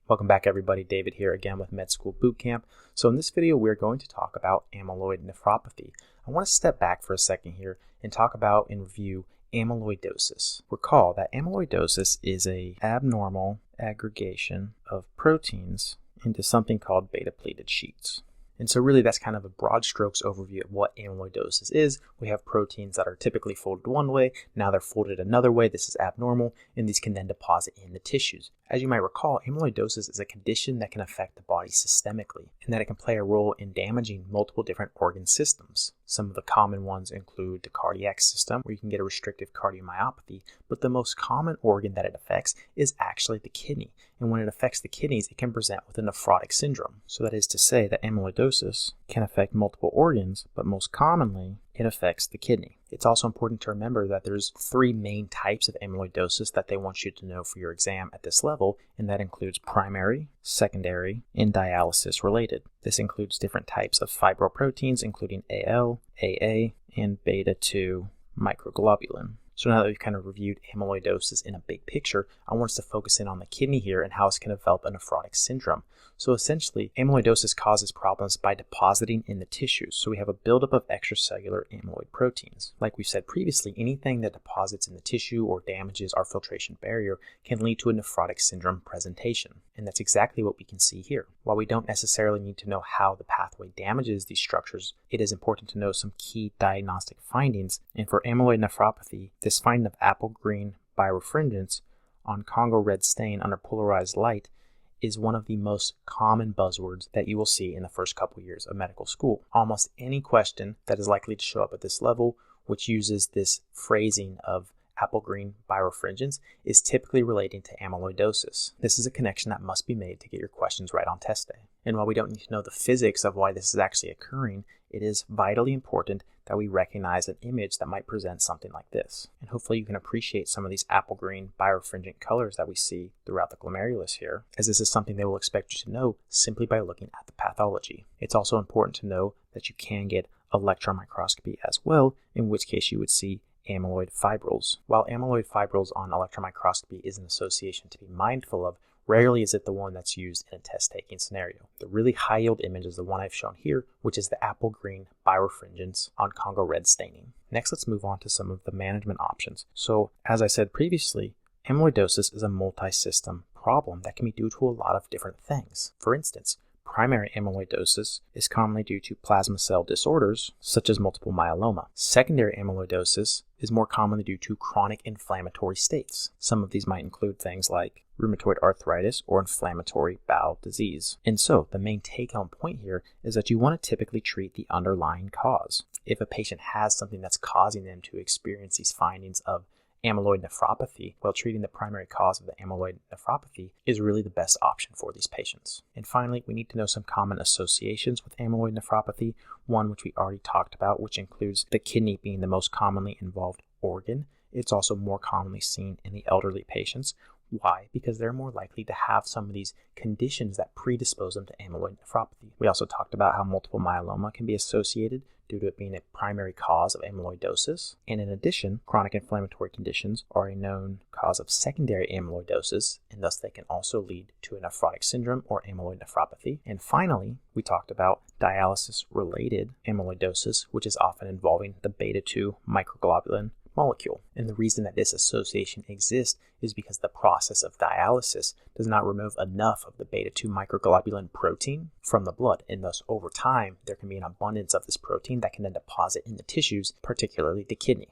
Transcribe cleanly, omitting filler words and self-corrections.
Welcome back everybody, David here again with Med School Bootcamp. So in this video we're going to talk about amyloid nephropathy. I want to step back for a second here and talk about and review amyloidosis. Recall that amyloidosis is an abnormal aggregation of proteins into something called beta-pleated sheets. And so really that's kind of a broad strokes overview of what amyloidosis is. We have proteins that are typically folded one way, now they're folded another way. This is abnormal, and these can then deposit in the tissues. As you might recall, amyloidosis is a condition that can affect the body systemically, and that it can play a role in damaging multiple different organ systems. Some of the common ones include the cardiac system, where you can get a restrictive cardiomyopathy, but the most common organ that it affects is actually the kidney. And when it affects the kidneys, it can present with a nephrotic syndrome. So that is to say that amyloidosis can affect multiple organs, but most commonly it affects the kidney. It's also important to remember that there's three main types of amyloidosis that they want you to know for your exam at this level, and that includes primary, secondary, and dialysis related. This includes different types of fibroproteins, including AL, AA, and beta-2 microglobulin. So now that we've kind of reviewed amyloidosis in a big picture, I want us to focus in on the kidney here and how it can develop a nephrotic syndrome. So essentially, amyloidosis causes problems by depositing in the tissues. So we have a buildup of extracellular amyloid proteins. Like we said previously, anything that deposits in the tissue or damages our filtration barrier can lead to a nephrotic syndrome presentation. And that's exactly what we can see here. While we don't necessarily need to know how the pathway damages these structures, it is important to know some key diagnostic findings. And for amyloid nephropathy, this finding of apple green birefringence on Congo red stain under polarized light is one of the most common buzzwords that you will see in the first couple years of medical school. Almost any question that is likely to show up at this level, which uses this phrasing of apple green birefringence, is typically relating to amyloidosis. This is a connection that must be made to get your questions right on test day. And while we don't need to know the physics of why this is actually occurring, it is vitally important that we recognize an image that might present something like this. And hopefully you can appreciate some of these apple green birefringent colors that we see throughout the glomerulus here, as this is something they will expect you to know simply by looking at the pathology. It's also important to know that you can get electron microscopy as well, in which case you would see amyloid fibrils. While amyloid fibrils on electron microscopy is an association to be mindful of, rarely is it the one that's used in a test-taking scenario. The really high-yield image is the one I've shown here, which is the apple green birefringence on Congo red staining. Next, let's move on to some of the management options. So, as I said previously, amyloidosis is a multi-system problem that can be due to a lot of different things. For instance, primary amyloidosis is commonly due to plasma cell disorders, such as multiple myeloma. Secondary amyloidosis is more commonly due to chronic inflammatory states. Some of these might include things like rheumatoid arthritis or inflammatory bowel disease. And so, the main take-home point here is that you want to typically treat the underlying cause. If a patient has something that's causing them to experience these findings of amyloid nephropathy, while treating the primary cause of the amyloid nephropathy is really the best option for these patients. And finally, we need to know some common associations with amyloid nephropathy, one which we already talked about, which includes the kidney being the most commonly involved organ. It's also more commonly seen in the elderly patients. Why? Because they're more likely to have some of these conditions that predispose them to amyloid nephropathy. We also talked about how multiple myeloma can be associated due to it being a primary cause of amyloidosis. And in addition, chronic inflammatory conditions are a known cause of secondary amyloidosis, and thus they can also lead to a nephrotic syndrome or amyloid nephropathy. And finally, we talked about dialysis-related amyloidosis, which is often involving the beta-2 microglobulin molecule. And the reason that this association exists is because the process of dialysis does not remove enough of the beta-2 microglobulin protein from the blood, and thus over time there can be an abundance of this protein that can then deposit in the tissues, particularly the kidney.